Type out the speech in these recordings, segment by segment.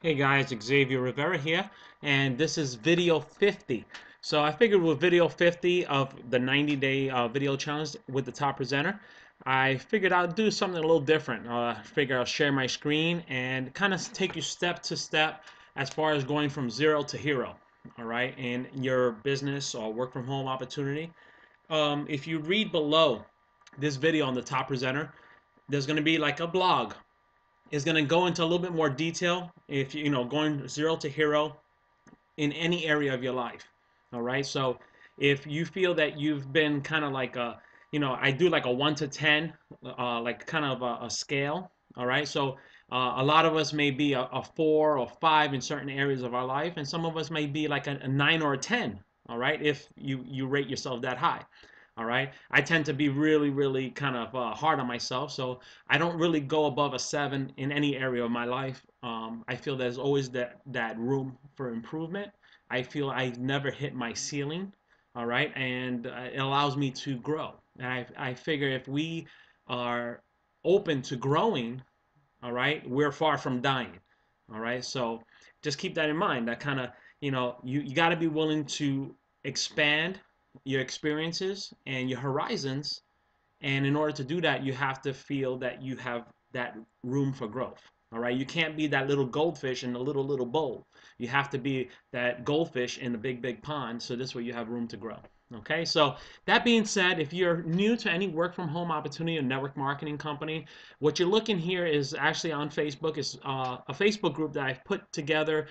Hey guys, Xavier Rivera here, and this is video 50. So I figured with video 50 of the 90-day video challenge with the top presenter, I figured I'd do something a little different. I figure I'll share my screen and kind of take you step to step as far as going from zero to hero, all right, in your business or work from home opportunity. If you read below this video on the top presenter, there's going to be like a blog is going to go into a little bit more detail if going zero to hero in any area of your life. All right, so if you feel that you've been kind of like I do like a 1 to 10, like kind of a scale. All right, so a lot of us may be a 4 or 5 in certain areas of our life, and some of us may be like a 9 or a 10. All right, if you rate yourself that high. All right, I tend to be really kind of hard on myself, so I don't really go above a 7 in any area of my life. I feel there's always that room for improvement. I feel I never hit my ceiling, all right, and it allows me to grow. And I figure if we are open to growing, all right, we're far from dying, all right. So just keep that in mind. That kind of you got to be willing to expand your experiences and your horizons, and in order to do that, you have to feel that you have that room for growth. All right, you can't be that little goldfish in the little bowl. You have to be that goldfish in the big pond. So this way you have room to grow. Okay, so that being said, if you're new to any work from home opportunity or network marketing company, what you're looking here is actually on Facebook. Is a Facebook group that I put together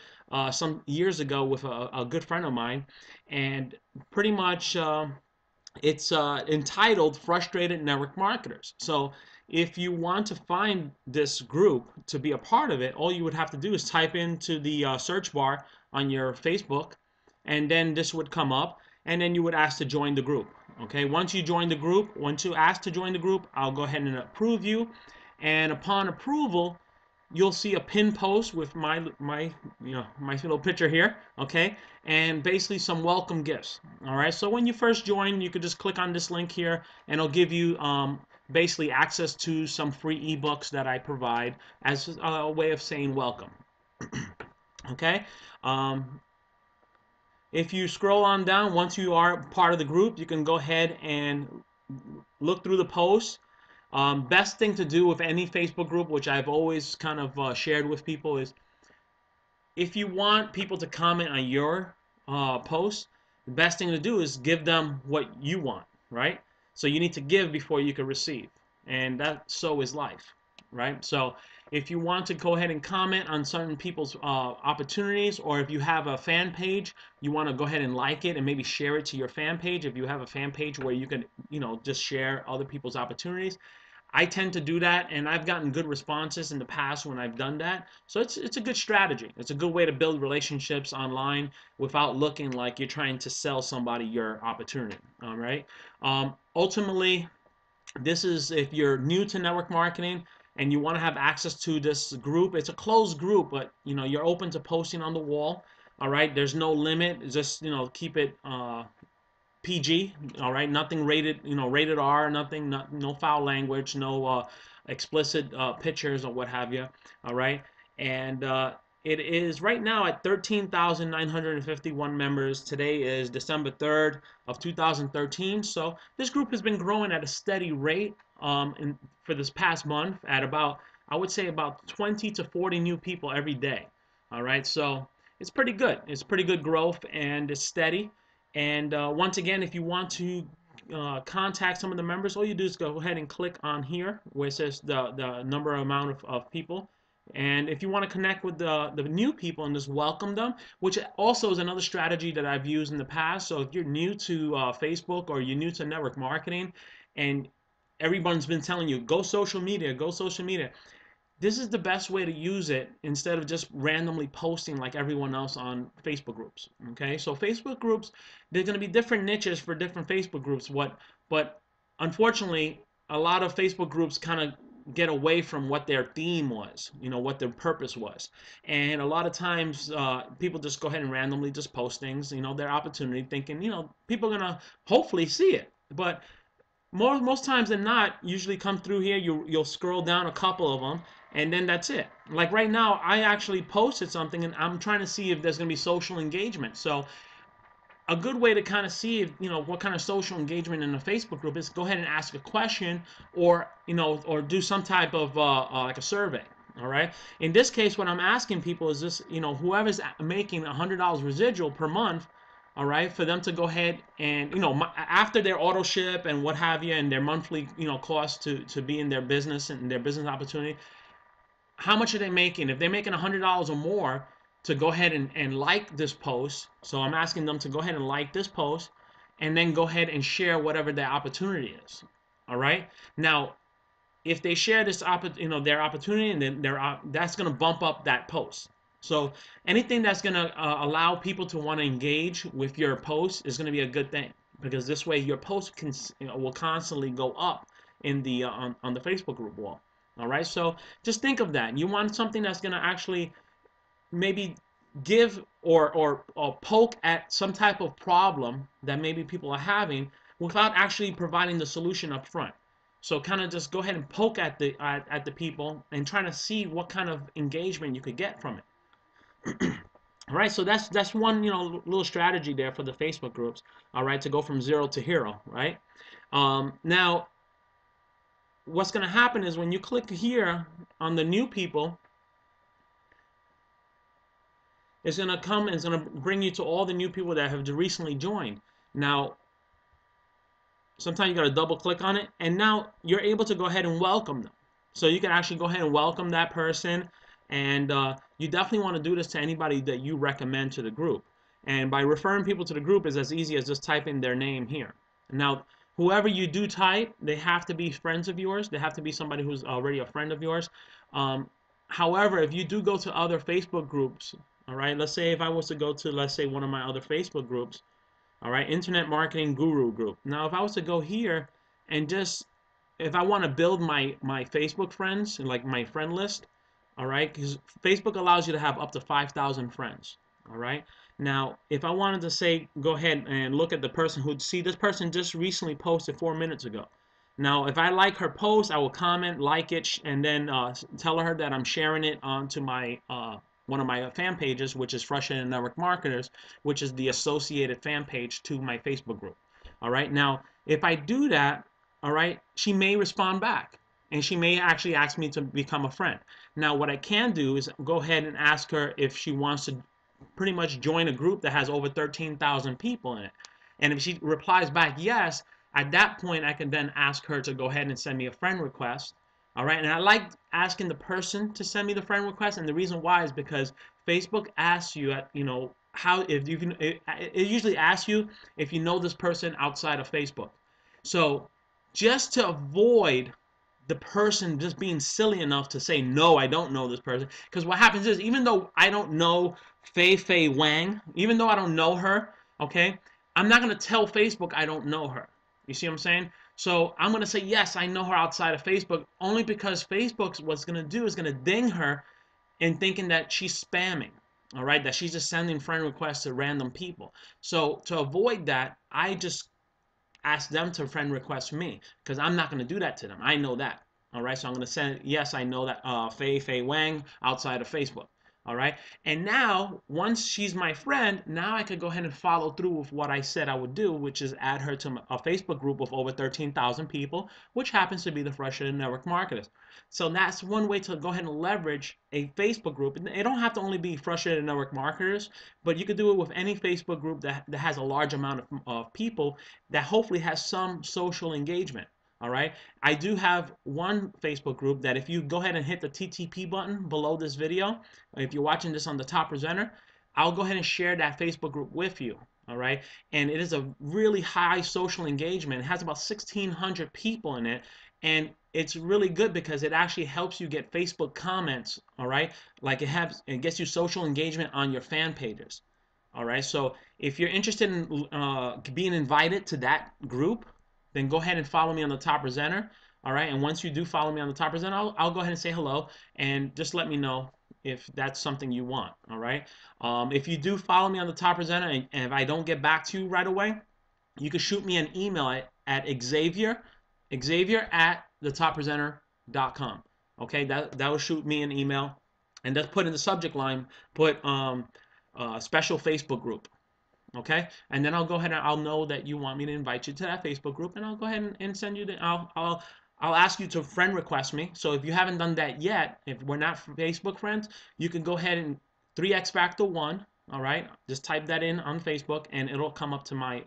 some years ago with a good friend of mine, and pretty much. It's entitled Frustrated Network Marketers. So if you want to find this group to be a part of it, all you would have to do is type into the search bar on your Facebook, and then this would come up, and then you would ask to join the group. Okay, once you join the group, once you ask to join the group, I'll go ahead and approve you, and upon approval, you'll see a pin post with my little picture here, okay, and basically some welcome gifts. All right, so when you first join, you could just click on this link here, and it'll give you basically access to some free ebooks that I provide as a way of saying welcome. Okay, um, if you scroll on down, once you are part of the group, you can go ahead and look through the posts. Best thing to do with any Facebook group, which I've always kind of shared with people, is if you want people to comment on your post, the best thing to do is give them what you want, right? So you need to give before you can receive, and that so is life, right? So if you want to go ahead and comment on certain people's opportunities, or if you have a fan page, you want to go ahead and like it and maybe share it to your fan page. If you have a fan page where you can, just share other people's opportunities, I tend to do that, and I've gotten good responses in the past when I've done that. So it's a good strategy. It's a good way to build relationships online without looking like you're trying to sell somebody your opportunity. All right. Ultimately, this is if you're new to network marketing and you want to have access to this group. It's a closed group, but you're open to posting on the wall. All right. There's no limit. Just keep it PG, all right, nothing rated, rated R, nothing, no foul language, no explicit pictures or what have you, all right, and it is right now at 13,951 members. Today is December 3rd of 2013, so this group has been growing at a steady rate for this past month at about, I would say about 20 to 40 new people every day, all right, so it's pretty good. It's pretty good growth, and it's steady. And once again, if you want to contact some of the members, all you do is go ahead and click on here where it says the number amount of people. And if you want to connect with the new people and just welcome them, which also is another strategy that I've used in the past. So if you're new to Facebook or you're new to network marketing and everyone's been telling you, go social media, go social media, this is the best way to use it instead of just randomly posting like everyone else on Facebook groups. Okay, so Facebook groups, there's going to be different niches for different Facebook groups. But unfortunately, a lot of Facebook groups kind of get away from what their theme was, what their purpose was, and a lot of times people just go ahead and randomly just post things, their opportunity, thinking, people are gonna hopefully see it, but most times than not, usually come through here. You'll scroll down a couple of them, and then that's it. Like right now, I actually posted something, and I'm trying to see if there's going to be social engagement. So a good way to kind of see if, what kind of social engagement in a Facebook group is, go ahead and ask a question, or or do some type of like a survey. All right. In this case, what I'm asking people is this: whoever's making $100 residual per month, all right, for them to go ahead and after their auto ship and what have you, and their monthly cost to be in their business and their business opportunity, how much are they making? If they're making $100 or more, to go ahead and like this post. So I'm asking them to go ahead and like this post, and then go ahead and share whatever their opportunity is. All right. Now, if they share this their opportunity, and then that's going to bump up that post. So anything that's going to allow people to want to engage with your post is going to be a good thing, because this way your post will constantly go up in the on the Facebook group wall. All right. So just think of that. You want something that's going to actually maybe give or poke at some type of problem that maybe people are having, without actually providing the solution up front. So kind of just go ahead and poke at the people, and trying to see what kind of engagement you could get from it. All right, so that's one little strategy there for the Facebook groups. All right, to go from 0 to hero. Right. Now, what's going to happen is when you click here on the new people, it's going to come and it's going to bring you to all the new people that have recently joined. Now, sometimes you got to double click on it, and now you're able to go ahead and welcome them. So you can actually go ahead and welcome that person, and you definitely want to do this to anybody that you recommend to the group. And by referring people to the group is as easy as just typing their name here. Now, whoever you do type, they have to be friends of yours. They have to be somebody who's already a friend of yours. However, if you do go to other Facebook groups, all right, let's say if I was to go to, let's say, one of my other Facebook groups, all right, Internet Marketing Guru group. Now, if I was to go here and just, if I want to build my Facebook friends, like my friend list, all right, because Facebook allows you to have up to 5,000 friends, all right. Now, if I wanted to say, go ahead and look at the person who'd see this person just recently posted 4 minutes ago. Now, if I like her post, I will comment, like it, and then tell her that I'm sharing it onto my one of my fan pages, which is Frustrated Network Marketers, which is the associated fan page to my Facebook group. All right. Now, if I do that, all right, she may respond back, and she may actually ask me to become a friend. Now, what I can do is go ahead and ask her if she wants to pretty much join a group that has over 13,000 people in it. And if she replies back yes, at that point I can then ask her to go ahead and send me a friend request. All right, and I like asking the person to send me the friend request, and the reason why is because Facebook asks you at how, if you can, it usually asks you if you know this person outside of Facebook. So just to avoid the person just being silly enough to say, no, I don't know this person, because what happens is, even though I don't know Fei Wang, even though I don't know her, okay, I'm not going to tell Facebook I don't know her. You see what I'm saying? So I'm going to say, yes, I know her outside of Facebook, only because Facebook's what's going to do is going to ding her in thinking that she's spamming, all right, that she's just sending friend requests to random people. So to avoid that, I just ask them to friend request me, because I'm not going to do that to them. I know that. All right, so I'm going to send, yes, I know that Fei Wang outside of Facebook. All right, and now once she's my friend, now I could go ahead and follow through with what I said I would do, which is add her to a Facebook group of over 13,000 people, which happens to be the Frustrated Network Marketers. So that's one way to go ahead and leverage a Facebook group. It don't have to only be Frustrated Network Marketers, but you could do it with any Facebook group that has a large amount of people that hopefully has some social engagement. All right, I do have one Facebook group that if you go ahead and hit the TTP button below this video, if you're watching this on the top presenter, I'll go ahead and share that Facebook group with you. All right, and it is a really high social engagement. It has about 1,600 people in it, and it's really good because it actually helps you get Facebook comments. All right, like it gets you social engagement on your fan pages. All right, so if you're interested in being invited to that group, then go ahead and follow me on the top presenter. All right, and once you do follow me on the top presenter, I'll go ahead and say hello, and just let me know if that's something you want. All right, if you do follow me on the top presenter, and if I don't get back to you right away, you can shoot me an email at Xavier at thetoppresenter.com. Okay, that will shoot me an email, and just put in the subject line, put special Facebook group. Okay, and then I'll go ahead and I'll know that you want me to invite you to that Facebook group, and I'll go ahead and send you the I'll ask you to friend request me. So if you haven't done that yet, if we're not Facebook friends, you can go ahead and 3x factor 1. All right, just type that in on Facebook, and it'll come up to my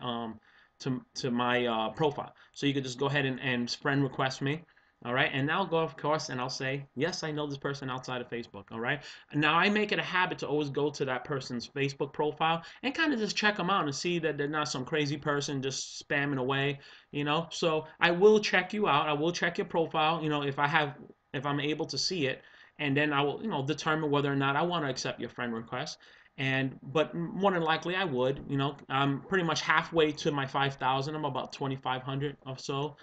profile. So you can just go ahead and friend request me. All right, and I'll go, of course, and I'll say, yes, I know this person outside of Facebook. All right, now I make it a habit to always go to that person's Facebook profile and kind of just check them out and see that they're not some crazy person just spamming away, you know. So I will check you out. I will check your profile, you know, if I'm able to see it, and then I will, you know, determine whether or not I want to accept your friend request. But more than likely I would, you know. I'm pretty much halfway to my 5,000. I'm about 2,500 or so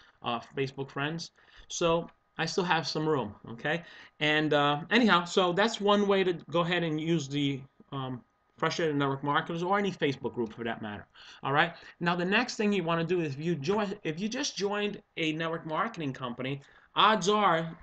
Facebook friends, so I still have some room. Okay, and anyhow, so that's one way to go ahead and use the frustrated network marketers, or any Facebook group for that matter. All right, now the next thing you want to do is if you just joined a network marketing company, odds are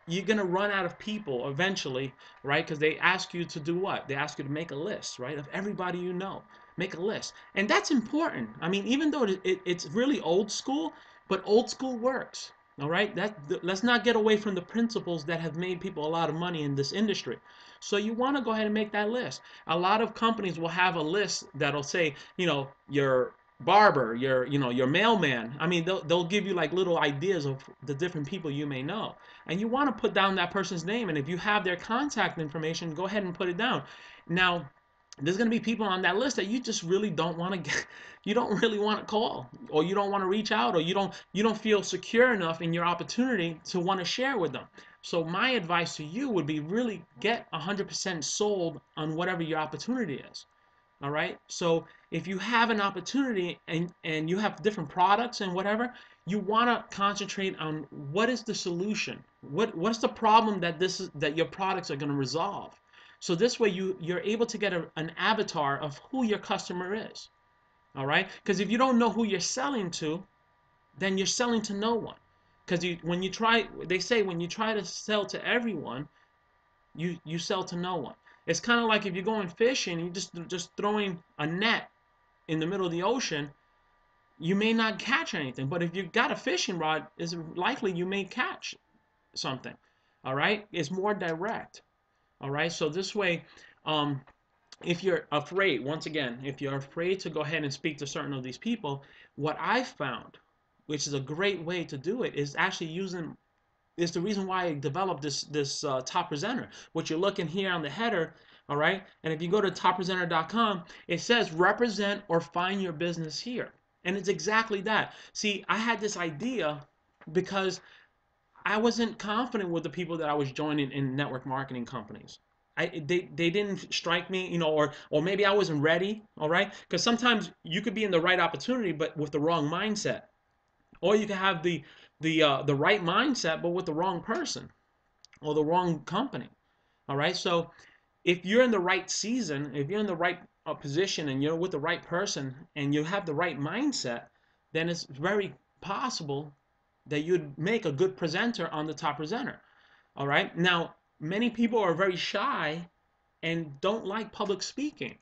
you're going to run out of people eventually, right? Because they ask you to do what? They ask you to make a list, right, of everybody you know. Make a list. And that's important. I mean, even though it's really old school, but old school works. All right? Let's not get away from the principles that have made people a lot of money in this industry. So you want to go ahead and make that list. A lot of companies will have a list that'll say, you know, your barber, your mailman. I mean, they'll give you like little ideas of the different people you may know, and you want to put down that person's name, and if you have their contact information, go ahead and put it down. Now there's going to be people on that list that you just really don't want to get, you don't really want to call, or you don't want to reach out, or you don't feel secure enough in your opportunity to want to share with them. So my advice to you would be, really get 100% sold on whatever your opportunity is. All right, so if you have an opportunity and you have different products and whatever, you want to concentrate on what is the solution, what's the problem that your products are going to resolve. So this way you're able to get an avatar of who your customer is. All right, because if you don't know who you're selling to, then you're selling to no one. Because they say when you try to sell to everyone, you sell to no one. It's kind of like if you're going fishing and you just throwing a net in the middle of the ocean, you may not catch anything. But if you've got a fishing rod, it's likely you may catch something. All right, it's more direct. All right, so this way, if you're afraid, once again, if you're afraid to go ahead and speak to certain of these people, what I found, which is a great way to do it, is actually using, is the reason why I developed this top presenter. What you're looking here on the header, all right? And if you go to toppresenter.com, it says represent or find your business here. And it's exactly that. See, I had this idea because I wasn't confident with the people that I was joining in network marketing companies. They didn't strike me, you know, or maybe I wasn't ready, all right? Because sometimes you could be in the right opportunity, but with the wrong mindset. Or you can have the right mindset, but with the wrong person or the wrong company. All right. So if you're in the right season, if you're in the right position, and you're with the right person, and you have the right mindset, then it's very possible that you'd make a good presenter on the top presenter. All right. Now, many people are very shy and don't like public speaking.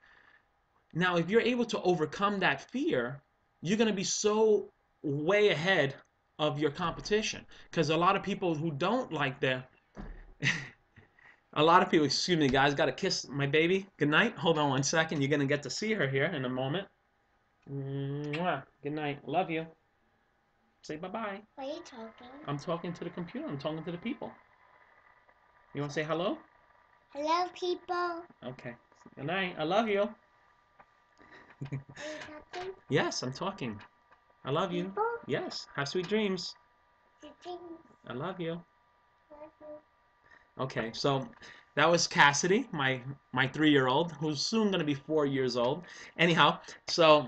Now, if you're able to overcome that fear, you're going to be so way ahead of your competition. Because a lot of people who don't like their, a lot of people, excuse me, guys, got to kiss my baby. Good night. Hold on one second. You're going to get to see her here in a moment. Mwah. Good night. Love you. Say bye-bye. What are you talking? I'm talking to the computer. I'm talking to the people. You want to say hello? Hello, people. Okay. Good night. I love you. Are you talking? Yes, I'm talking. I love you. People? Yes. Have sweet dreams. Sitting. I love you. Love you. Okay, so that was Cassidy, my 3-year-old, who's soon going to be 4 years old. Anyhow, so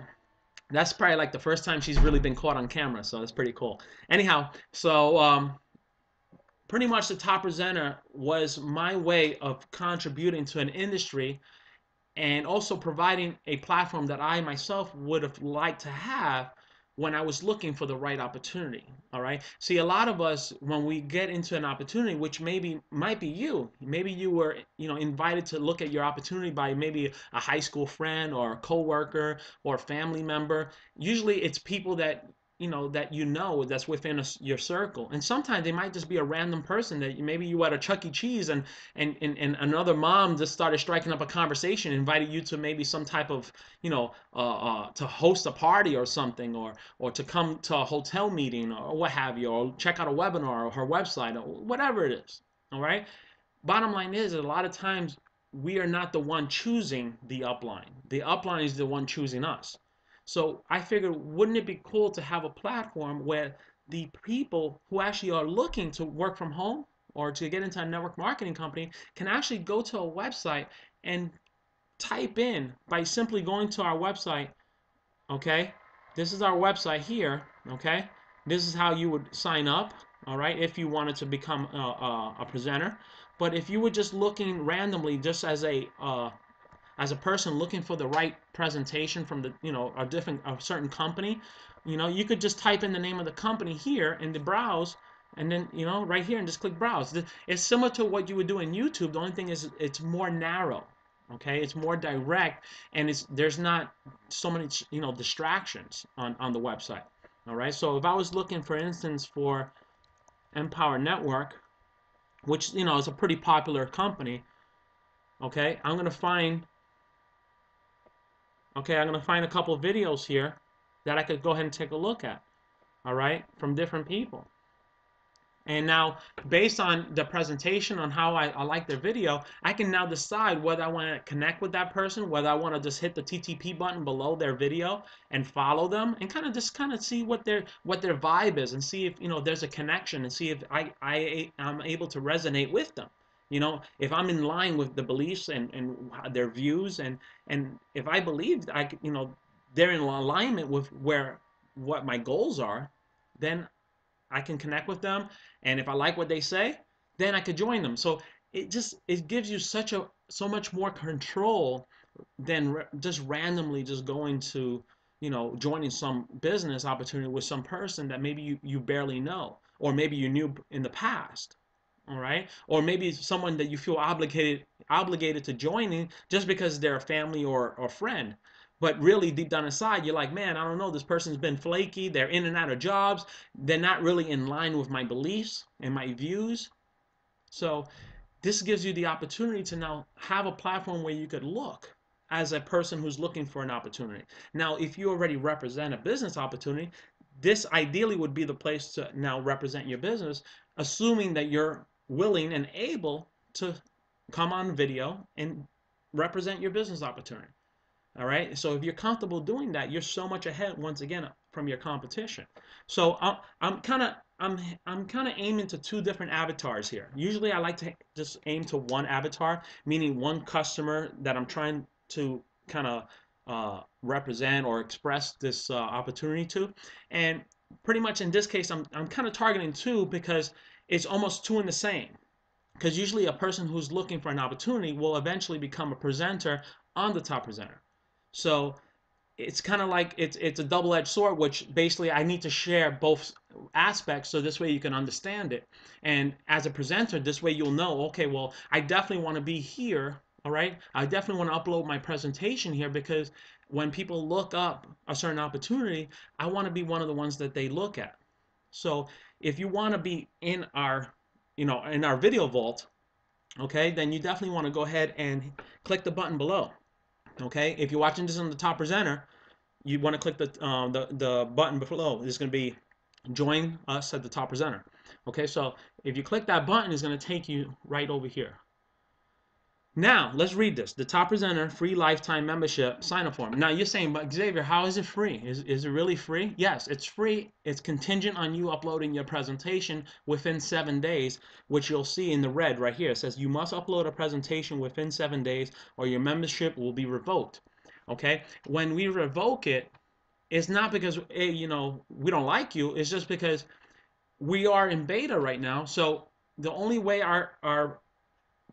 that's probably like the first time she's really been caught on camera, so that's pretty cool. Anyhow, so pretty much the top presenter was my way of contributing to an industry, and also providing a platform that I myself would have liked to have, when I was looking for the right opportunity. All right. See, a lot of us, when we get into an opportunity, which maybe might be you, maybe you were, invited to look at your opportunity by maybe a high school friend or a coworker or a family member. Usually, it's people that that's within your circle, and sometimes they might just be a random person that maybe you at a Chuck E. Cheese, and another mom just started striking up a conversation, invited you to maybe some type of to host a party or something, or to come to a hotel meeting or what have you, or check out a webinar or her website or whatever it is. All right. Bottom line is, a lot of times we are not the one choosing the upline. The upline is the one choosing us. So I figured, wouldn't it be cool to have a platform where the people who actually are looking to work from home or to get into a network marketing company can actually go to a website and type in, by simply going to our website, okay? This is our website here, okay? This is how you would sign up, all right, if you wanted to become a presenter. But if you were just looking randomly, just as a person looking for the right presentation from a certain company, you could just type in the name of the company here in the browse, and then right here, and just click browse. It's similar to what you would do in YouTube. The only thing is it's more narrow. Okay, it's more direct, and there's not so many distractions on the website. All right, so if I was looking, for instance, for Empower Network, which is a pretty popular company, okay, I'm gonna find a couple of videos here that I could go ahead and take a look at, all right, from different people. And now, based on the presentation, on how I like their video, I can now decide whether I want to connect with that person, whether I want to just hit the TTP button below their video and follow them, and kind of see what their vibe is, and see if there's a connection, and see if I'm able to resonate with them. If I'm in line with the beliefs and their views, and if I believe they're in alignment with what my goals are, then I can connect with them, and if I like what they say, then I could join them. So it gives you so much more control than just randomly just going to joining some business opportunity with some person that maybe you barely know, or maybe you knew in the past. All right, or maybe someone that you feel obligated to joining just because they're a family or friend, but really deep down inside you're like, man, I don't know, this person's been flaky, they're in and out of jobs, they're not really in line with my beliefs and my views. So this gives you the opportunity to now have a platform where you could look as a person who's looking for an opportunity. Now, if you already represent a business opportunity, this ideally would be the place to now represent your business, assuming that you're willing and able to come on video and represent your business opportunity. All right. So if you're comfortable doing that, you're so much ahead once again from your competition. So I'm kind of I'm kind of aiming to two different avatars here. Usually I like to just aim to one avatar, meaning one customer that I'm trying to kind of represent or express this opportunity to. And pretty much in this case, I'm kind of targeting two because it's almost two in the same. Because usually a person who's looking for an opportunity will eventually become a presenter on the top presenter. So it's kind of like it's a double-edged sword, which basically I need to share both aspects so this way you can understand it. And as a presenter, this way you'll know, okay, well, I definitely want to be here. All right, I definitely want to upload my presentation here, because when people look up a certain opportunity, I want to be one of the ones that they look at. So if you want to be in our in our video vault, okay, then you definitely want to go ahead and click the button below. Okay, if you're watching this on the top presenter, you want to click the button below. It's going to be join us at the top presenter. Okay, so if you click that button, it's going to take you right over here. Now, let's read this. The top presenter free lifetime membership sign up form. Now, you're saying, but Xavier, how is it free? Is it really free? Yes, it's free. It's contingent on you uploading your presentation within 7 days, which you'll see in the red right here. It says you must upload a presentation within 7 days or your membership will be revoked. Okay, when we revoke it, it's not because hey, we don't like you. It's just because we are in beta right now. So the only way our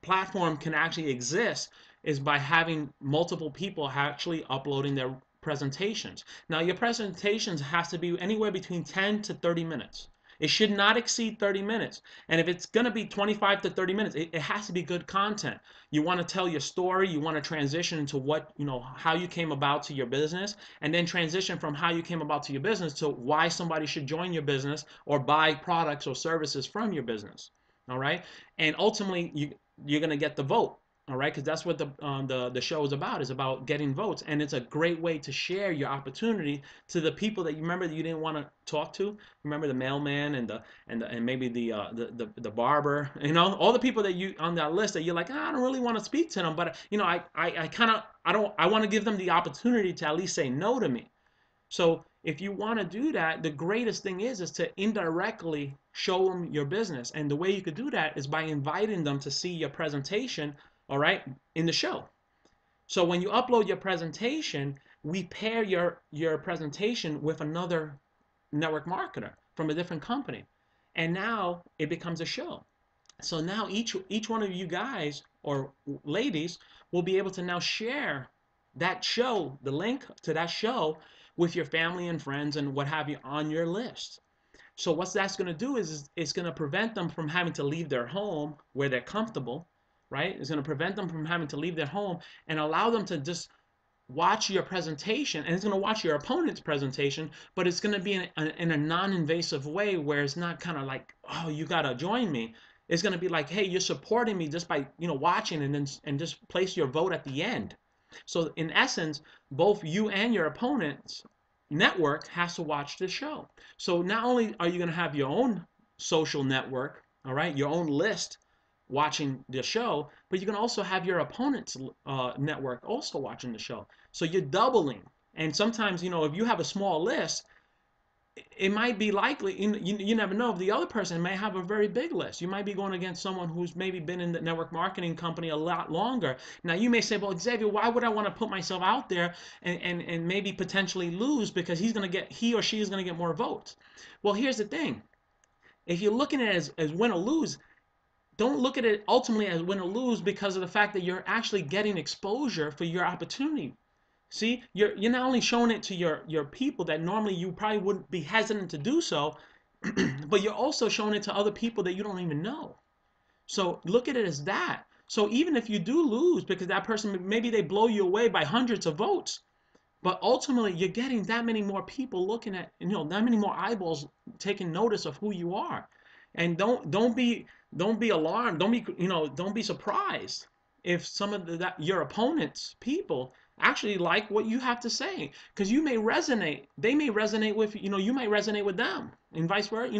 platform can actually exist is by having multiple people actually uploading their presentations. Now, your presentations has to be anywhere between 10 to 30 minutes. It should not exceed 30 minutes. And if it's going to be 25 to 30 minutes, it has to be good content. You want to tell your story, you want to transition into what, how you came about to your business, and then transition from how you came about to your business to why somebody should join your business or buy products or services from your business. All right? And ultimately, you're going to get the vote. All right, because that's what the show is about getting votes, and it's a great way to share your opportunity to the people that you remember that you didn't want to talk to. Remember the mailman and maybe the barber, all the people that you on that list that you're like, I don't really want to speak to them, but I kind of I want to give them the opportunity to at least say no to me. So if you want to do that, the greatest thing is to indirectly show them your business. And the way you could do that is by inviting them to see your presentation, all right, in the show. So when you upload your presentation, we pair your presentation with another network marketer from a different company. And now it becomes a show. So now each one of you guys or ladies will be able to now share that show, the link to that show, with your family and friends and what have you on your list. So what that's going to do is it's going to prevent them from having to leave their home where they're comfortable, right? It's going to prevent them from having to leave their home and allow them to just watch your presentation, and it's going to watch your opponent's presentation, but it's going to be in a non-invasive way where it's not kind of like, oh, you got to join me. It's going to be like, hey, you're supporting me just by watching, and just place your vote at the end. So in essence, both you and your opponent's network has to watch the show. So not only are you going to have your own social network, all right, your own list watching the show, but you can also have your opponent's network also watching the show. So you're doubling. And sometimes, if you have a small list, it might be likely, you never know, if the other person may have a very big list. You might be going against someone who's maybe been in the network marketing company a lot longer. Now, you may say, well, Xavier, why would I want to put myself out there and maybe potentially lose because he or she is going to get more votes? Well, here's the thing. If you're looking at it as win or lose, don't look at it ultimately as win or lose because of the fact that you're actually getting exposure for your opportunity. See, you're not only showing it to your people that normally you probably wouldn't be hesitant to do so, but you're also showing it to other people that you don't even know. So look at it as that. So even if you do lose because that person, maybe they blow you away by hundreds of votes, but ultimately you're getting that many more people looking at, that many more eyeballs taking notice of who you are. And don't be alarmed. Don't be surprised if some of your opponent's people actually like what you have to say, because you may resonate. They may resonate with you might resonate with them, and vice versa.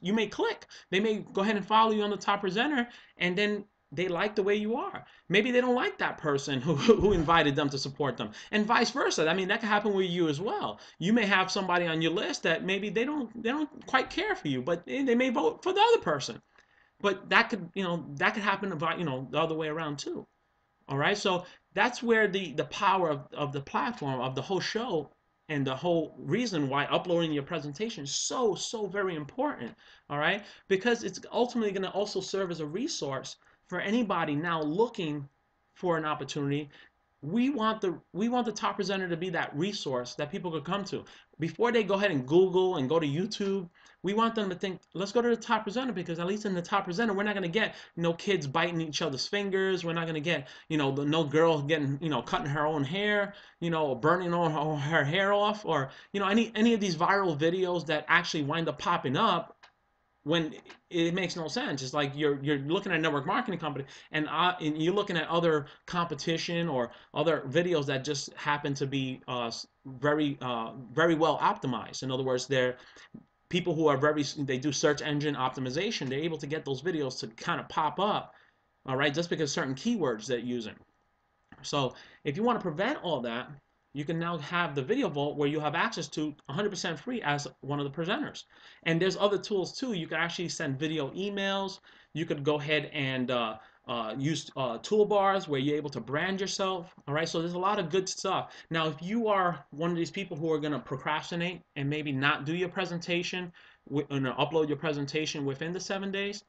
You may click. They may go ahead and follow you on the top presenter, and then they like the way you are. Maybe they don't like that person who invited them to support them, and vice versa. I mean, that could happen with you as well. You may have somebody on your list that maybe they don't quite care for you, but they may vote for the other person. But that could happen about the other way around too. All right, so that's where the power of the platform, of the whole show, and the whole reason why uploading your presentation is so very important. All right, because it's ultimately going to also serve as a resource for anybody now looking for an opportunity. We want the top presenter to be that resource that people could come to before they go ahead and Google and go to YouTube. We want them to think, let's go to the top presenter, because at least in the top presenter, we're not going to get no kids biting each other's fingers. We're not going to get no girl getting cutting her own hair, or burning all her hair off, or any of these viral videos that actually wind up popping up when it makes no sense. It's like you're looking at a network marketing company, and you're looking at other competition or other videos that just happen to be very well optimized. In other words, they're people who are they do search engine optimization. They're able to get those videos to kind of pop up, all right, just because certain keywords they're using. So if you want to prevent all that, you can now have the video vault where you have access to 100% free as one of the presenters. And there's other tools too. You can actually send video emails. You could go ahead and use toolbars where you're able to brand yourself. All right, so there's a lot of good stuff. Now, if you are one of these people who are going to procrastinate and maybe not do your presentation, upload your presentation within the 7 days,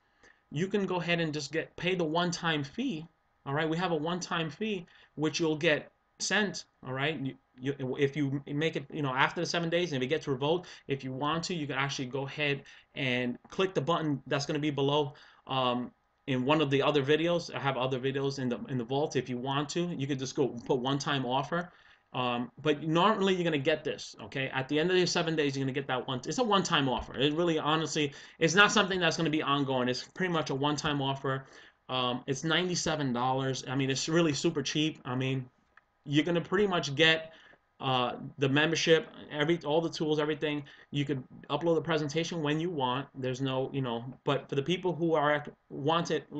you can go ahead and just pay the one-time fee. All right, we have a one-time fee which you'll get sent. All right. If you make it, after the 7 days, and if it gets revoked, if you want to, you can actually go ahead and click the button that's going to be below. Um, in one of the other videos, I have other videos in the vault. If you want to, you could just go put one-time offer. But normally you're gonna get this, okay? At the end of the 7 days, you're gonna get that one. It's a one-time offer. It really, honestly, it's not something that's gonna be ongoing. It's pretty much a one-time offer. It's $97. I mean, it's really super cheap. I mean, you're gonna pretty much get the membership, all the tools, everything. You could upload the presentation when you want. There's no, but for the people who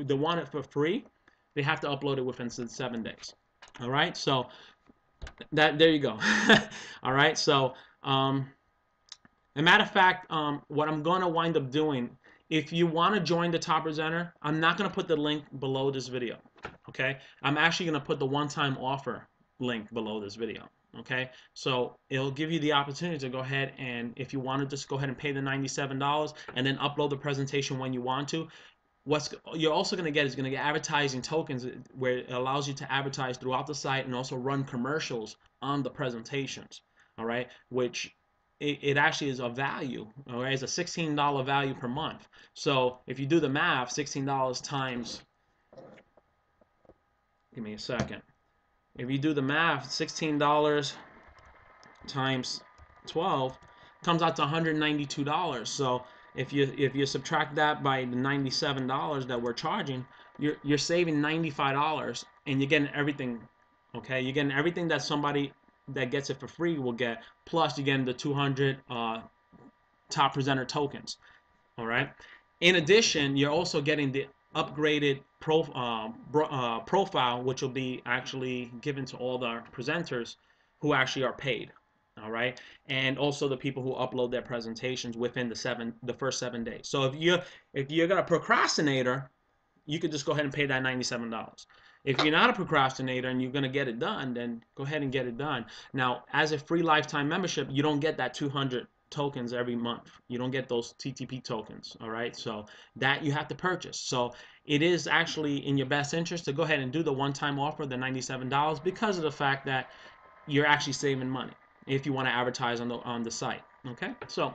they want it for free, they have to upload it within 7 days. All right, so there you go. All right, so a matter of fact, what I'm going to wind up doing, if you want to join the top presenter, I'm not going to put the link below this video. Okay, I'm actually going to put the one-time offer link below this video. Okay, so it'll give you the opportunity to go ahead, and if you want to just go ahead and pay the $97 and then upload the presentation when you want to. What you're also going to get is going to get advertising tokens, where it allows you to advertise throughout the site and also run commercials on the presentations. All right, which it actually is a value. All right, it's a $16 value per month. So if you do the math, $16 times, give me a second. If you do the math, $16 times 12 comes out to $192. So if you subtract that by the $97 that we're charging, you're saving $95, and you're getting everything. Okay, you're getting everything that somebody that gets it for free will get, plus you're getting the 200 top presenter tokens. All right. In addition, you're also getting the upgraded profile, which will be actually given to all the presenters who actually are paid. All right, and also the people who upload their presentations within the first 7 days. So if you're a procrastinator, you could just go ahead and pay that $97. If you're not a procrastinator and you're going to get it done, then go ahead and get it done. Now, as a free lifetime membership, you don't get that 200 tokens every month. You don't get those TTP tokens, all right? So that you have to purchase. So it is actually in your best interest to go ahead and do the one-time offer, the $97, because of the fact that you're actually saving money if you want to advertise on the site. Okay, so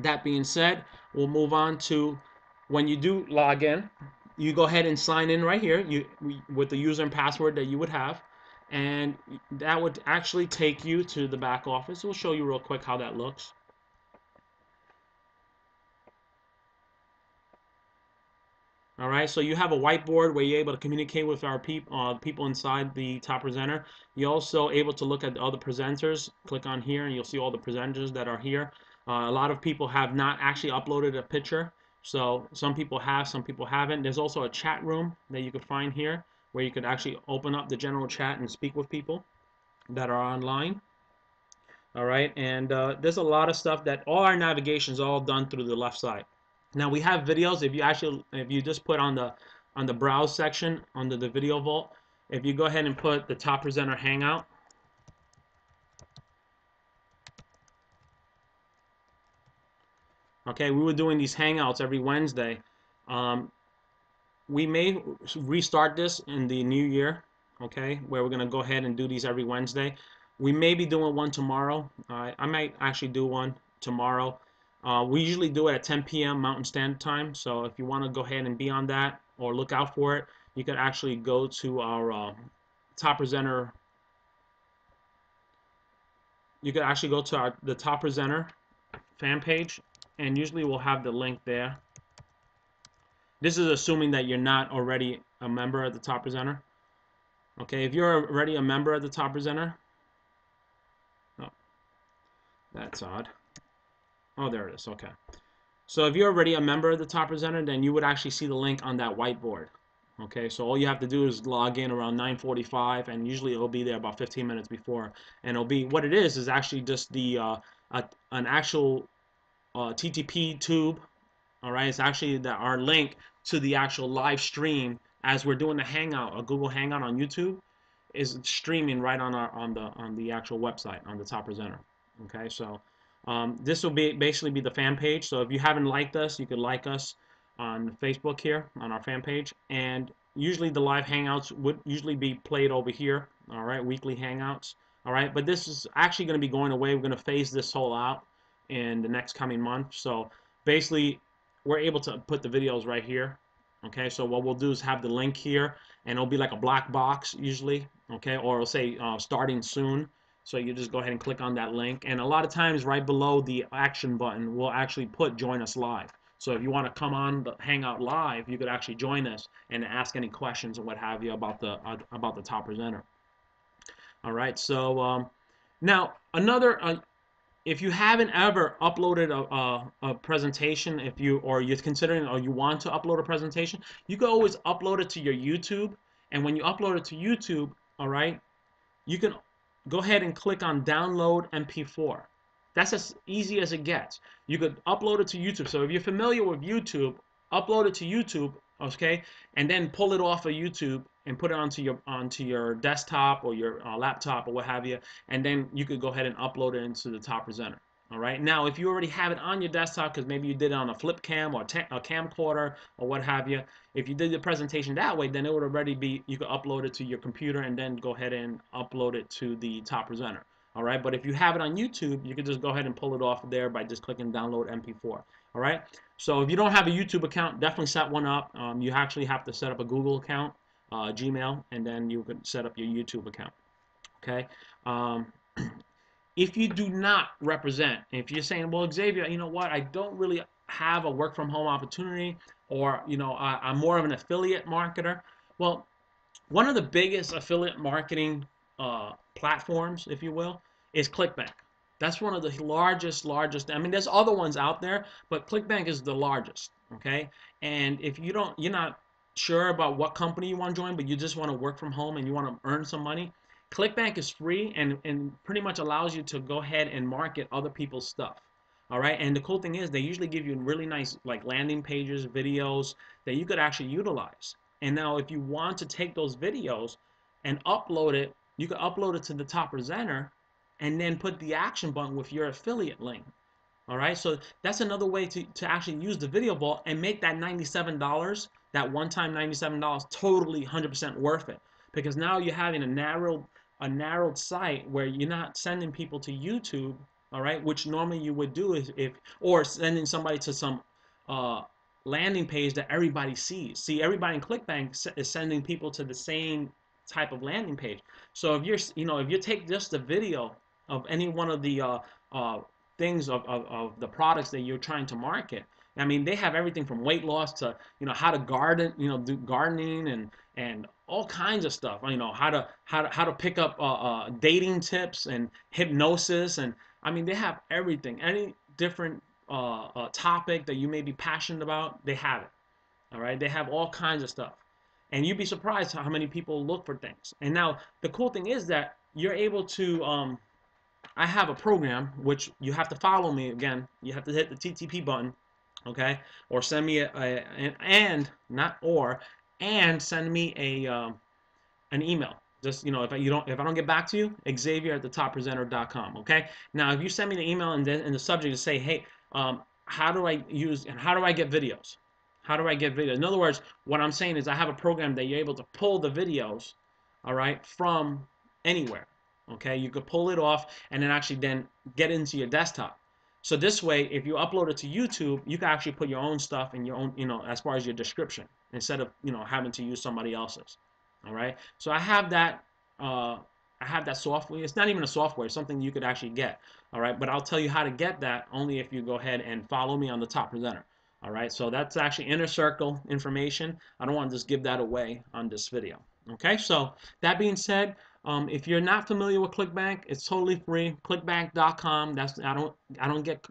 that being said, we'll move on to when you do log in. You go ahead and sign in right here with the user and password that you would have, and that would actually take you to the back office. We'll show you real quick how that looks. All right, so you have a whiteboard where you're able to communicate with our people inside the top presenter. You're also able to look at the other presenters. Click on here and you'll see all the presenters that are here. A lot of people have not actually uploaded a picture. So some people have, some people haven't. There's also a chat room that you can find here where you could actually open up the general chat and speak with people that are online. All right, and there's a lot of stuff that all our navigation is all done through the left side. Now we have videos. If you just put on the browse section under the video vault, if you go ahead and put the top presenter hangout, okay, we were doing these hangouts every Wednesday. We may restart this in the new year, okay, where we're gonna go ahead and do these every Wednesday. We may be doing one tomorrow. I might actually do one tomorrow. We usually do it at 10 p.m. Mountain Standard Time. So if you want to go ahead and be on that or look out for it, you can actually go to our top presenter. You can actually go to the top presenter fan page, and usually we'll have the link there. This is assuming that you're not already a member of the top presenter. Okay, if you're already a member of the top presenter, oh, that's odd. Oh, there it is. Okay. So if you're already a member of the top presenter, then you would actually see the link on that whiteboard. Okay, so all you have to do is log in around 9:45, and usually it'll be there about 15 minutes before. And it'll be, what it is actually just an actual TTP tube. All right, it's actually our link to the actual live stream as we're doing the Hangout, a Google Hangout on YouTube, is streaming right on the actual website on the top presenter. Okay, so this will basically be the fan page. So if you haven't liked us, you could like us on Facebook here on our fan page, and usually the live hangouts would usually be played over here All right, weekly hangouts. All right, but this is actually going to be going away. We're going to phase this whole out in the next coming month. So basically, we're able to put the videos right here. Okay, so what we'll do is have the link here, and it'll be like a black box usually. Okay, or it'll say starting soon. So you just go ahead and click on that link, and a lot of times right below the action button, we'll actually put join us live. So if you want to come on the Hangout live, you could actually join us and ask any questions or what have you about the top presenter. All right. So now another, if you haven't ever uploaded a presentation, if you or you're considering or you want to upload a presentation, you can always upload it to your YouTube. And when you upload it to YouTube, all right, you can go ahead and click on download MP4. That's as easy as it gets. You could upload it to YouTube. So if you're familiar with YouTube, upload it to YouTube, okay, and then pull it off of YouTube and put it onto your desktop or your laptop or what have you, and then you could go ahead and upload it into the top presenter. All right. Now, if you already have it on your desktop, because maybe you did it on a flip cam or a camcorder or what have you, if you did the presentation that way, then it would already be, you could upload it to your computer and then go ahead and upload it to the top presenter. All right. But if you have it on YouTube, you can just go ahead and pull it off there by just clicking download MP4. All right. So if you don't have a YouTube account, definitely set one up. You actually have to set up a Google account, Gmail, and then you can set up your YouTube account. Okay. Um, if you do not represent, if you're saying, well, Xavier, you know what, I don't really have a work from home opportunity, or I'm more of an affiliate marketer. Well, one of the biggest affiliate marketing platforms, if you will, is ClickBank. That's one of the largest. I mean, there's other ones out there, but ClickBank is the largest. Okay, and if you're not sure about what company you want to join, but you just want to work from home and you want to earn some money, ClickBank is free and pretty much allows you to go ahead and market other people's stuff. All right, and the cool thing is they usually give you really nice like landing pages, videos that you could actually utilize. And now if you want to take those videos and upload it, you can upload it to the top presenter and then put the action button with your affiliate link. All right, so that's another way to actually use the video vault and make that $97, that one-time $97, totally 100% worth it. Because now you're having a narrowed site where you're not sending people to YouTube, all right, which normally you would do if or sending somebody to some uh, landing page that everybody sees. See, everybody in ClickBank is sending people to the same type of landing page. So if you take just the video of any one of the uh, things of the products that you're trying to market. I mean, they have everything from weight loss to how to garden, do gardening and all kinds of stuff. How to pick up dating tips and hypnosis, and I mean they have everything. Any different topic that you may be passionate about, they have it. All right, they have all kinds of stuff, and you'd be surprised how many people look for things. And now the cool thing is that you're able to I have a program which you have to follow me again. You have to hit the TTP button, okay, or send me and send me an email. Just if I don't get back to you, Xavier at the toppresenter.com. Okay. Now, if you send me the email and then in the subject to say, hey, how do I use and how do I get videos? How do I get videos? In other words, what I'm saying is I have a program that you're able to pull the videos, all right, from anywhere. Okay, you could pull it off and then get into your desktop. So this way, if you upload it to YouTube, you can actually put your own stuff in your own, as far as your description, instead of having to use somebody else's. All right. So I have that. I have that software. It's not even a software. It's something you could actually get. All right. But I'll tell you how to get that only if you go ahead and follow me on the top presenter. All right. So that's actually inner circle information. I don't want to just give that away on this video. Okay. So that being said, if you're not familiar with ClickBank, it's totally free. Clickbank.com. I don't get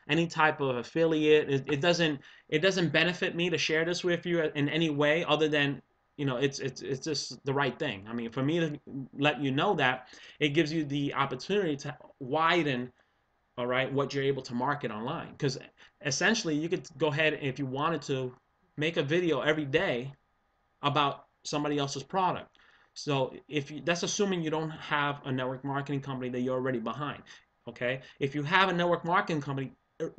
any type of affiliate. It doesn't benefit me to share this with you in any way other than it's just the right thing. I mean, for me to let you know that, it gives you the opportunity to widen, all right, what you're able to market online. Because essentially, you could go ahead, if you wanted to, make a video every day about somebody else's product. So that's assuming you don't have a network marketing company that you're already behind. Okay, if you have a network marketing company,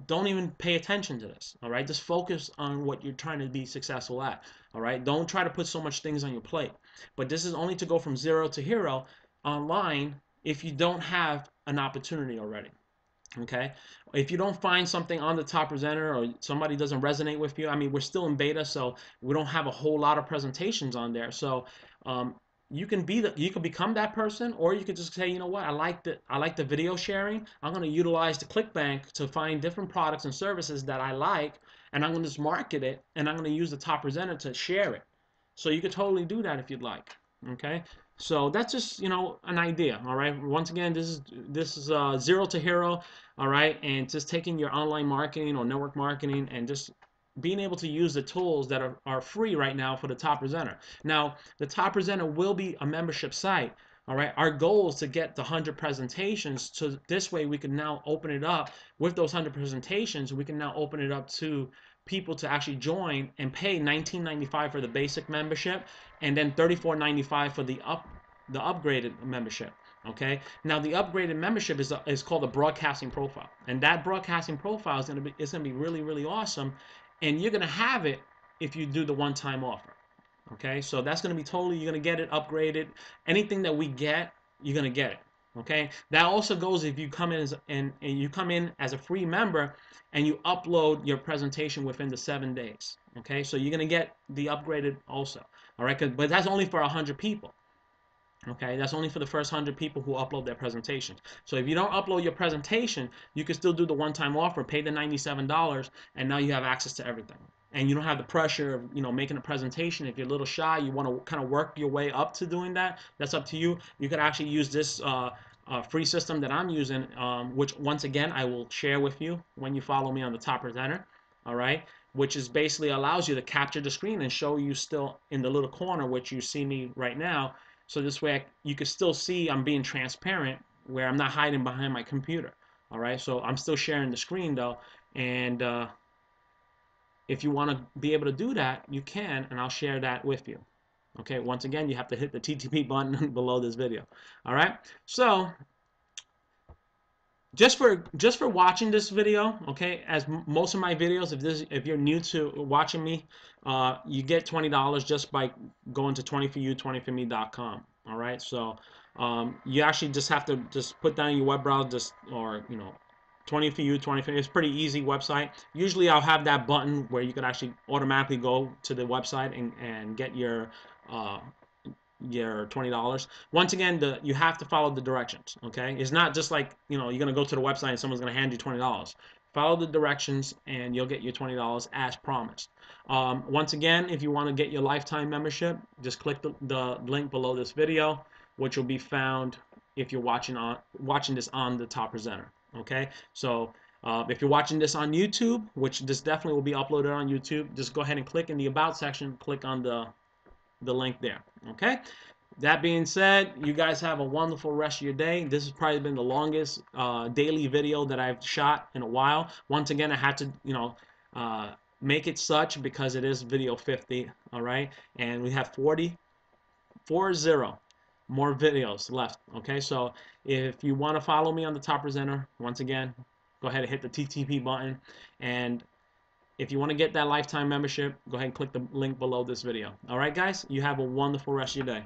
don't even pay attention to this. All right, just focus on what you're trying to be successful at. All right, don't try to put so much things on your plate. But this is only to go from zero to hero online if you don't have an opportunity already. Okay, if you don't find something on the top presenter or somebody doesn't resonate with you, I mean, we're still in beta, so we don't have a whole lot of presentations on there. So um, you can become that person, or you could just say, you know what, I like the video sharing. I'm going to utilize the ClickBank to find different products and services that I like, and I'm going to just market it, and I'm going to use the top presenter to share it. So you could totally do that if you'd like. Okay, so that's just an idea. All right. Once again, this is zero to hero. All right, and just taking your online marketing or network marketing and just being able to use the tools that are free right now for the top presenter. Now, the top presenter will be a membership site. All right, our goal is to get the 100 presentations, so this way we can now open it up. With those 100 presentations, we can now open it up to people to actually join and pay $19.95 for the basic membership, and then $34.95 for the upgraded membership. Okay. Now the upgraded membership is called a broadcasting profile, and that broadcasting profile is gonna be really awesome, and you're gonna have it if you do the one-time offer. Okay, so that's going to be totally, you're going to get it upgraded. Anything that we get, you're going to get it. Okay, that also goes if you come in and you come in as a free member and you upload your presentation within the 7 days. Okay, so you're going to get the upgraded also. All right, but that's only for 100 people. Okay, that's only for the first 100 people who upload their presentations. So if you don't upload your presentation, you can still do the one-time offer, pay the $97, and now you have access to everything. And you don't have the pressure of making a presentation. If you're a little shy, you want to kind of work your way up to doing that. That's up to you. You could actually use this free system that I'm using, which once again I will share with you when you follow me on the top presenter. All right, which is basically allows you to capture the screen and show you still in the little corner, which you see me right now. So this way you can still see I'm being transparent, where I'm not hiding behind my computer. All right, so I'm still sharing the screen though, and if you want to be able to do that, you can, and I'll share that with you. Okay, once again, you have to hit the TTP button below this video. All right, so just for watching this video, okay, as most of my videos, if you're new to watching me, you get $20 just by going to 20foryou 20forme.com. All right, so you actually just have to just put down your web browser, or 20foryou 20for me. It's a pretty easy website. Usually I'll have that button where you can actually automatically go to the website and get uh, your $20. Once again, you have to follow the directions. Okay, it's not just like you're gonna go to the website and someone's gonna hand you $20. Follow the directions and you'll get your $20 as promised. Once again, if you want to get your lifetime membership, just click the link below this video, which will be found if you're watching this on the top presenter. Okay, so if you're watching this on YouTube, which this definitely will be uploaded on YouTube, just go ahead and click in the About section, click on the link there. Okay, that being said, you guys have a wonderful rest of your day. This has probably been the longest daily video that I've shot in a while. Once again, I had to make it such because it is video 50. All right, and we have 40 more videos left. Okay, so if you want to follow me on the top presenter, once again, go ahead and hit the TTP button, and if you want to get that lifetime membership, go ahead and click the link below this video. All right, guys, you have a wonderful rest of your day.